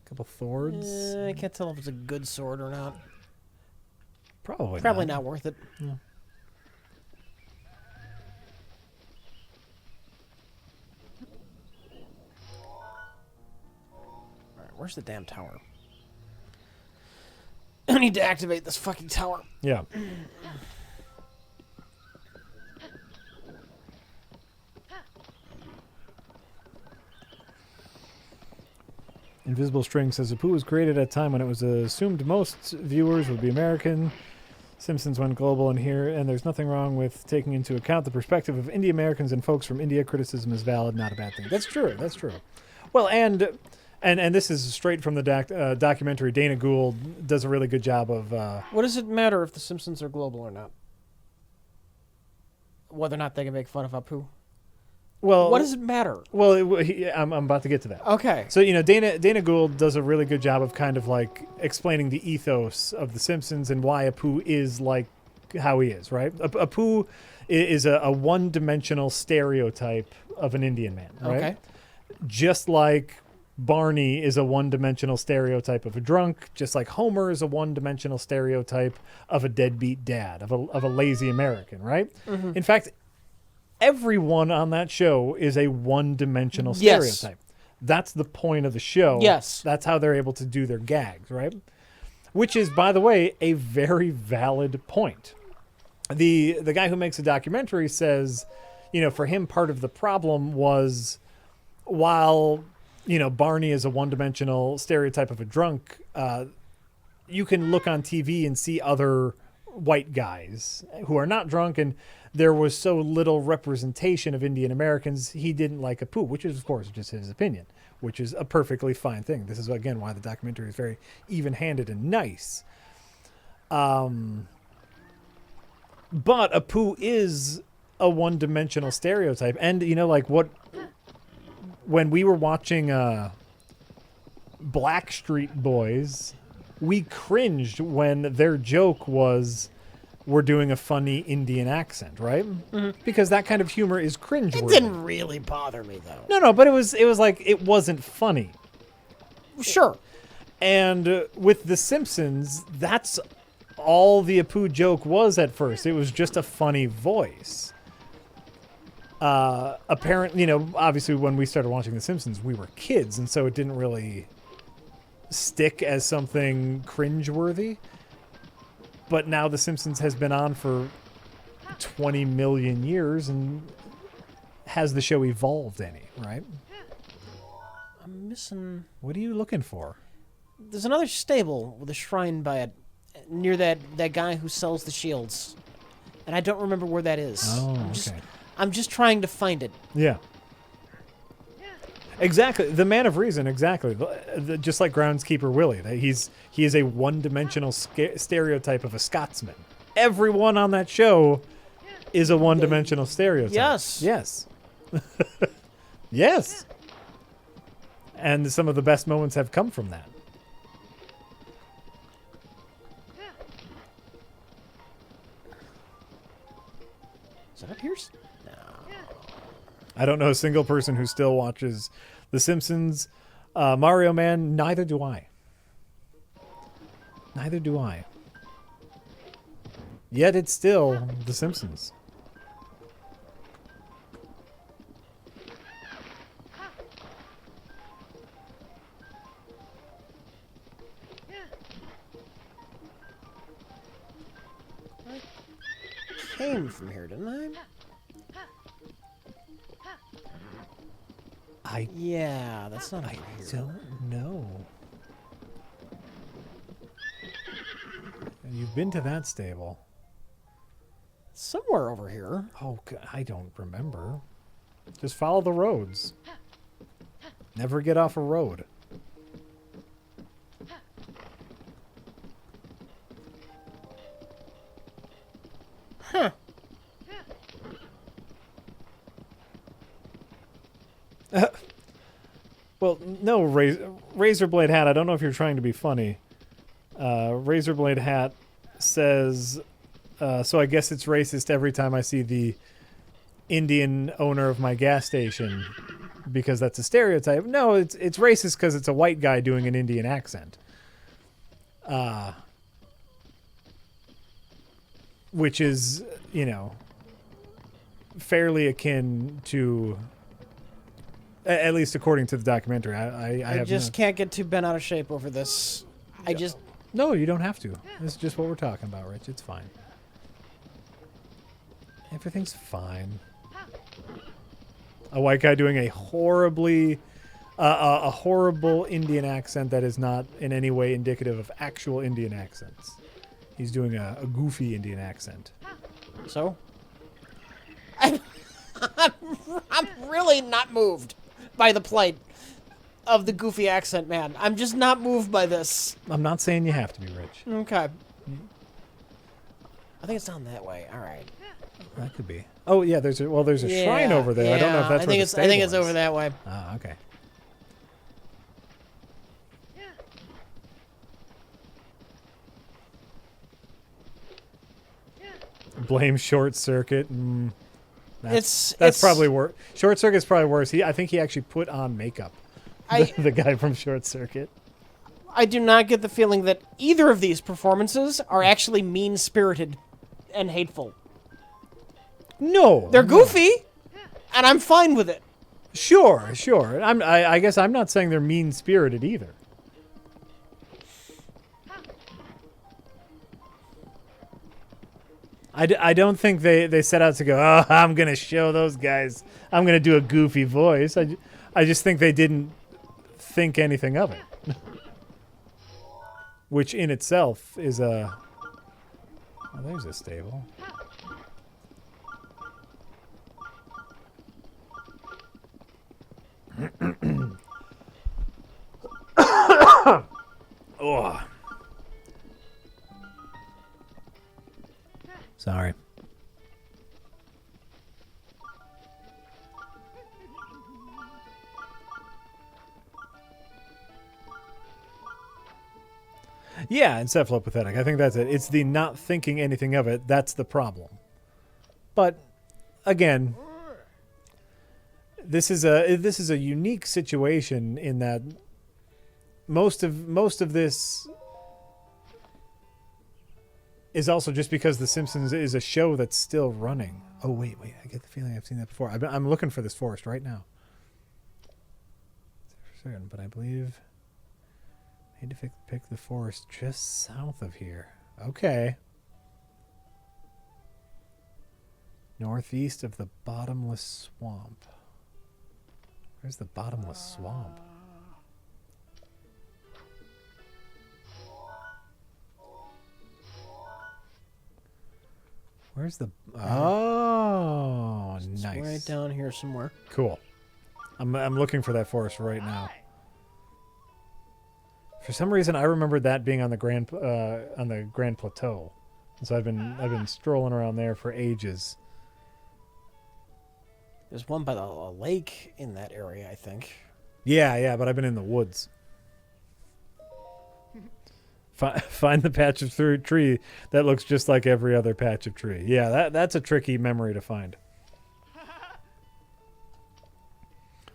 Couple thorns. I can't tell if it's a good sword or not. Probably not worth it. Yeah. Alright, where's the damn tower? I need to activate this fucking tower. Yeah. Invisible String says Apu was created at a time when it was assumed most viewers would be American. Simpsons went global and there's nothing wrong with taking into account the perspective of Indian Americans and folks from India. Criticism is valid, not a bad thing. That's true. That's true. Well, and this is straight from the documentary. Dana Gould does a really good job of. What does it matter if the Simpsons are global or not? Whether or not they can make fun of Apu? Well, what does it matter? Well, I'm about to get to that. Okay. So Dana Gould does a really good job of kind of like explaining the ethos of the Simpsons and why Apu is like how he is, right? Apu is a one-dimensional stereotype of an Indian man, right? Okay. Just like Barney is a one-dimensional stereotype of a drunk, just like Homer is a one-dimensional stereotype of a deadbeat dad, of a lazy American, right? Mm-hmm. In fact, everyone on that show is a one-dimensional stereotype. Yes. That's the point of the show. Yes. That's how they're able to do their gags, right? Which is, by the way, a very valid point. The guy who makes a documentary says, for him, part of the problem was while, Barney is a one-dimensional stereotype of a drunk, you can look on TV and see other white guys who are not drunk, and there was so little representation of Indian Americans, he didn't like Apu, which is, of course, just his opinion, which is a perfectly fine thing. This is, again, why the documentary is very even-handed and nice. But Apu is a one-dimensional stereotype. And, when we were watching Blackstreet Boys, we cringed when their joke was, we're doing a funny Indian accent, right? Mm-hmm. Because that kind of humor is cringeworthy. It didn't really bother me, though. No, but it was like it wasn't funny. Sure. And with The Simpsons, that's all the Apu joke was at first. It was just a funny voice. Apparently, obviously when we started watching The Simpsons, we were kids, and so it didn't really stick as something cringeworthy. But now The Simpsons has been on for 20 million years, and has the show evolved any, right? I'm missing... What are you looking for? There's another stable with a shrine by it, near that guy who sells the shields. And I don't remember where that is. Oh, I'm just trying to find it. Yeah. Exactly. The man of reason, exactly. Just like Groundskeeper Willie. He is a one-dimensional stereotype of a Scotsman. Everyone on that show is a one-dimensional stereotype. Yes. Yes. Yes. And some of the best moments have come from that. Is that up here? No. I don't know a single person who still watches The Simpsons. Mario Man, neither do I. Neither do I. Yet it's still The Simpsons. came from here, didn't I? Yeah, that's not over here. Don't know. You've been to that stable. Somewhere over here. Oh, I don't remember. Just follow the roads. Never get off a road. Huh. Well, no, Razorblade Hat, I don't know if you're trying to be funny. Razorblade Hat says, so I guess it's racist every time I see the Indian owner of my gas station because that's a stereotype. No, it's racist because it's a white guy doing an Indian accent. Which is, you know, fairly akin to, at least according to the documentary. I just can't get too bent out of shape over this. No, you don't have to. This is just what we're talking about, Rich. It's fine. Everything's fine. A white guy doing a horrible Indian accent that is not in any way indicative of actual Indian accents. He's doing a goofy Indian accent. So? I'm really not moved by the plight of the goofy accent man. I'm just not moved by this. I'm not saying you have to be, Rich. Okay. I think it's down that way. All right. That could be. Oh yeah, there's a shrine over there. Yeah. I don't know if that's where the stable I think it's is. over that way. Ah, okay. Blame Short Circuit. That's probably worse. Short Circuit's probably worse. I think he actually put on makeup. The guy from Short Circuit. I do not get the feeling that either of these performances are actually mean-spirited and hateful. No. They're goofy, and I'm fine with it. Sure. I guess I'm not saying they're mean-spirited either. I don't think they set out to go, oh, I'm going to show those guys. I'm going to do a goofy voice. I just think they didn't think anything of it. Which in itself is a... Oh, there's a stable. Oh. Sorry. Yeah, encephalopathetic. I think that's it. It's the not thinking anything of it. That's the problem. But again, this is a unique situation in that most of this is also just because The Simpsons is a show that's still running. Oh wait, I get the feeling I've seen that before. I'm looking for this forest right now. For certain, but I believe I need to pick the forest just south of here. Okay. Northeast of the bottomless swamp. Where's the bottomless swamp? Where's the... Oh, It's nice. right down here somewhere. Cool. I'm looking for that forest right now. For some reason, I remembered that being on the Grand Plateau, and so I've been strolling around there for ages. There's one by the lake in that area, I think. Yeah, but I've been in the woods. Find the patch of tree that looks just like every other patch of tree. Yeah, that's a tricky memory to find.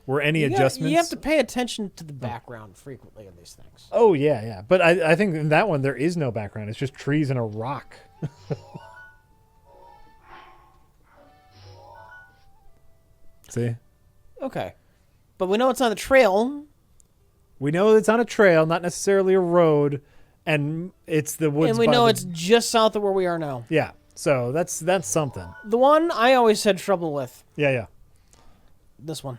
Were any adjustments? You have to pay attention to the background frequently on these things. Oh, yeah. But I think in that one, there is no background. It's just trees and a rock. See? Okay. But we know it's on the trail. We know it's on a trail, not necessarily a road, and it's the woods. And we know it's just south of where we are now. Yeah. So that's something. The one I always had trouble with. Yeah. This one.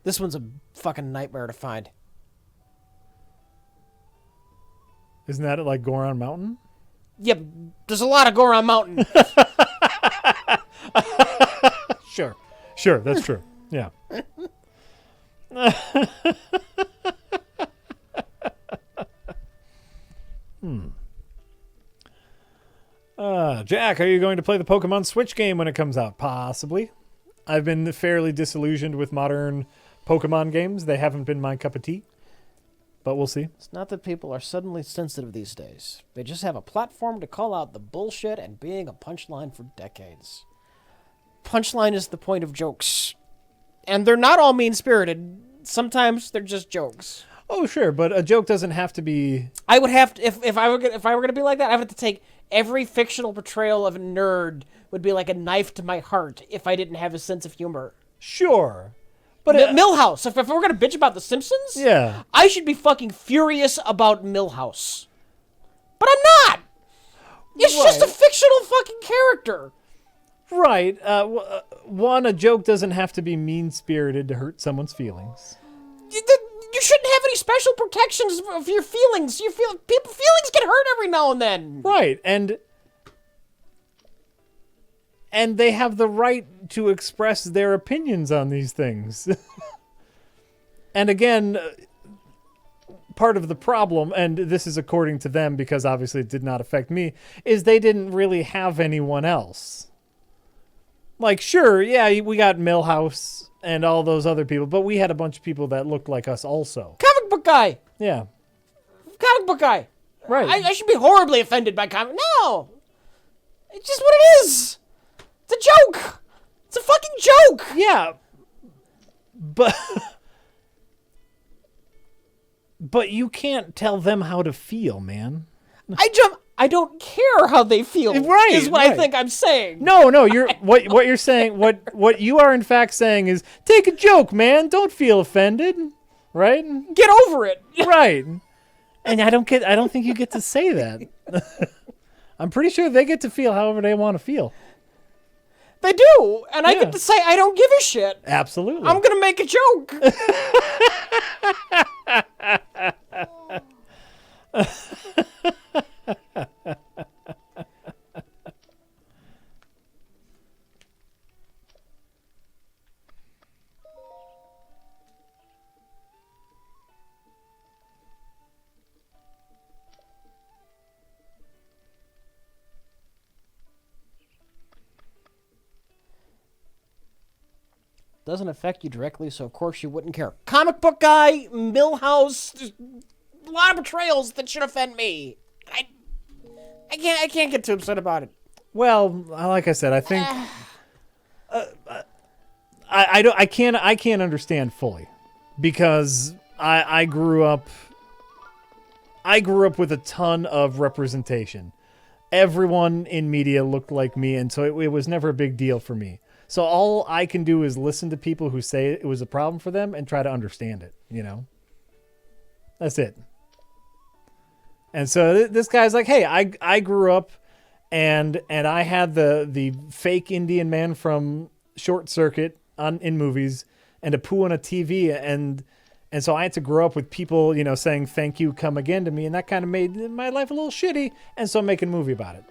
This one's a fucking nightmare to find. Isn't that like Goron Mountain? Yep, there's a lot of Goron Mountain. Sure, that's true. Yeah. Jack, are you going to play the Pokemon Switch game when it comes out? Possibly. I've been fairly disillusioned with modern Pokemon games. They haven't been my cup of tea. But we'll see. It's not that people are suddenly sensitive these days. They just have a platform to call out the bullshit and being a punchline for decades. Punchline is the point of jokes. And they're not all mean-spirited. Sometimes they're just jokes. Oh, sure, but a joke doesn't have to be... I would have to, if I were going to be like that, I would have to take every fictional portrayal of a nerd would be like a knife to my heart if I didn't have a sense of humor. Sure. But Milhouse, if we're going to bitch about The Simpsons, yeah, I should be fucking furious about Milhouse. But I'm not! It's just a fictional fucking character. Right. One, a joke doesn't have to be mean-spirited to hurt someone's feelings. You shouldn't have any special protections for your feelings. Feelings get hurt every now and then. Right, and they have the right to express their opinions on these things. And again, part of the problem, and this is according to them because obviously it did not affect me, is they didn't really have anyone else. Like, sure, yeah, we got Milhouse and all those other people, but we had a bunch of people that looked like us also. Comic book guy. Yeah. Comic book guy. Right. I should be horribly offended by comic. No. It's just what it is. It's a joke. It's a fucking joke. Yeah. But you can't tell them how to feel, man. I don't care how they feel. Right, is what I think I'm saying. No, you're what you're saying. What you are in fact saying is take a joke, man. Don't feel offended, right? Get over it. Right. And I don't think you get to say that. I'm pretty sure they get to feel however they want to feel. They do, and I get to say I don't give a shit. Absolutely. I'm gonna make a joke. Doesn't affect you directly, so of course you wouldn't care. Comic book guy, Milhouse, there's a lot of portrayals that should offend me. I can't get too upset about it. Well, like I said, I think I can't understand fully because I grew up with a ton of representation. Everyone in media looked like me, and so it was never a big deal for me. So all I can do is listen to people who say it was a problem for them and try to understand it, you know? That's it. And so this guy's like, hey, I grew up and I had the fake Indian man from Short Circuit in movies and Apu on a TV and so I had to grow up with people, you know, saying thank you, come again to me, and that kind of made my life a little shitty, and so I'm making a movie about it.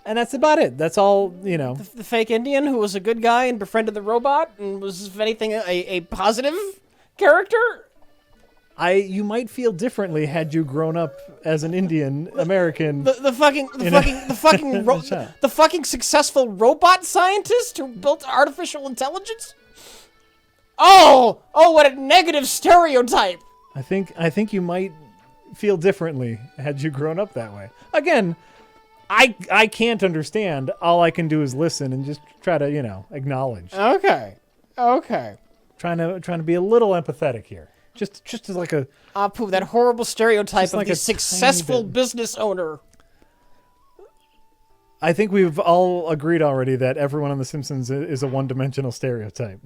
And that's about it. That's all, you know. The fake Indian who was a good guy and befriended the robot and was, if anything, a positive character? You might feel differently had you grown up as an Indian American. The fucking successful robot scientist who built artificial intelligence? Oh, what a negative stereotype. I think you might feel differently had you grown up that way. Again, I can't understand. All I can do is listen and just try to, you know, acknowledge. Okay. Trying to be a little empathetic here. Just as like a Apu, that horrible stereotype of like the a successful tiny bit. business owner. I think we've all agreed already that everyone on The Simpsons is a one-dimensional stereotype.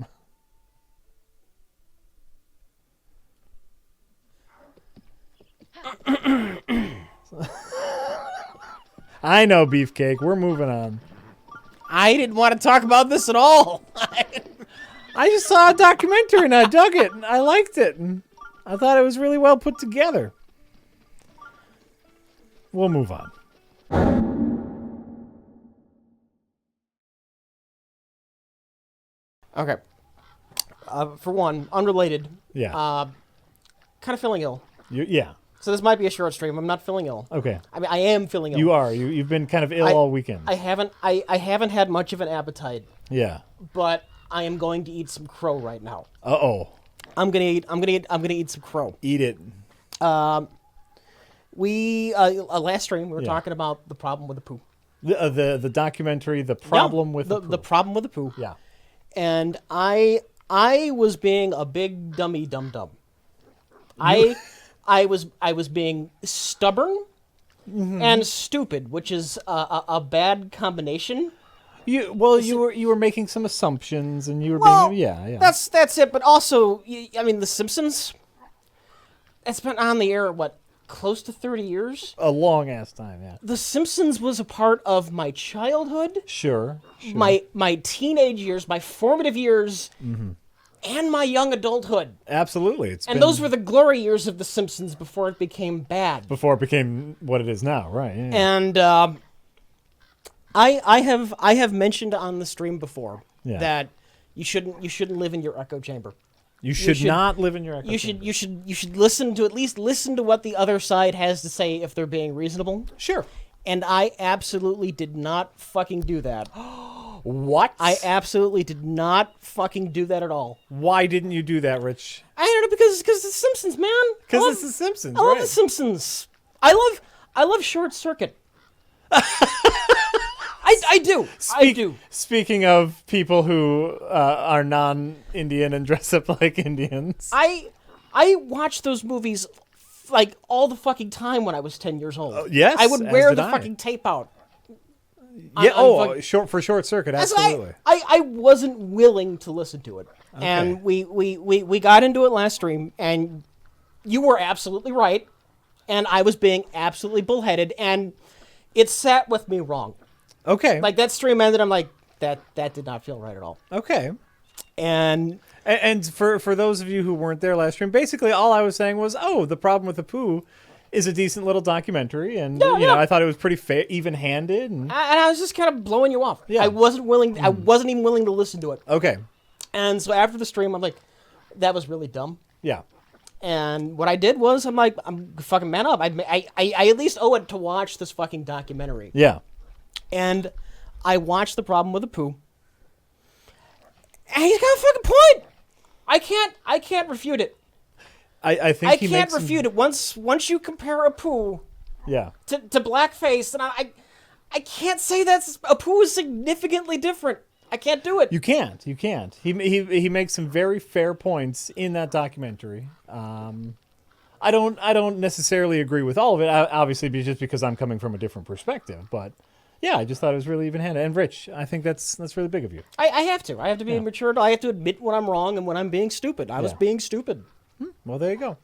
I know, Beefcake. We're moving on. I didn't want to talk about this at all. I just saw a documentary and I dug it and I liked it and I thought it was really well put together. We'll move on. Okay. For one, unrelated. Yeah. Kind of feeling ill. Yeah. So this might be a short stream. I'm not feeling ill. Okay. I mean, I am feeling ill. You are. You've been kind of ill all weekend. I haven't had much of an appetite. Yeah. But I am going to eat some crow right now. Uh-oh. I'm gonna eat some crow. Eat it. We last stream we were talking about the problem with the poo. The documentary, the problem with the poo. The problem with the poo. Yeah. And I was being a big dummy dum dum. I was being stubborn and stupid, which is a bad combination. You were making some assumptions and you were being yeah. That's it. But also, I mean, The Simpsons. It's been on the air close to 30 years. A long ass time, yeah. The Simpsons was a part of my childhood. Sure. My teenage years, my formative years, and my young adulthood. Absolutely, those were the glory years of The Simpsons before it became bad. Before it became what it is now, right? Yeah. And I have mentioned on the stream before that you shouldn't live in your echo chamber. You should not live in your echo chamber. You should at least listen to what the other side has to say if they're being reasonable. Sure. And I absolutely did not fucking do that. What? I absolutely did not fucking do that at all. Why didn't you do that, Rich? I don't know, because The Simpsons, man. Because it's The Simpsons, I love The Simpsons. I love Short Circuit. I do. I do. Speaking of people who are non-Indian and dress up like Indians. I watched those movies all the fucking time when I was 10 years old. Yes, I would wear the fucking tape out. Yeah. For Short Circuit, absolutely. I wasn't willing to listen to it, and we got into it last stream, and you were absolutely right, and I was being absolutely bullheaded, and it sat with me wrong. Okay. That stream ended, I'm like, that did not feel right at all. Okay. And for those of you who weren't there last stream, basically all I was saying was, the problem with the poo is a decent little documentary, and I thought it was pretty even-handed, and I was just kind of blowing you off. Yeah. I wasn't even willing to listen to it. Okay. And so after the stream, I'm like, that was really dumb. Yeah. And what I did was, I'm like, I'm fucking man up. I at least owe it to watch this fucking documentary. Yeah. And I watched the problem with the poo. And he's got a fucking point. I can't refute it. I think I can't refute it. Once you compare a poo to blackface, and I can't say that's a poo is significantly different. I can't do it. You can't. He makes some very fair points in that documentary. I don't necessarily agree with all of it, obviously, just because I'm coming from a different perspective, but yeah, I just thought it was really even-handed. And Rich, I think that's really big of you. I have to be mature. I have to admit when I'm wrong and when I'm being stupid. I was being stupid. Well, there you go.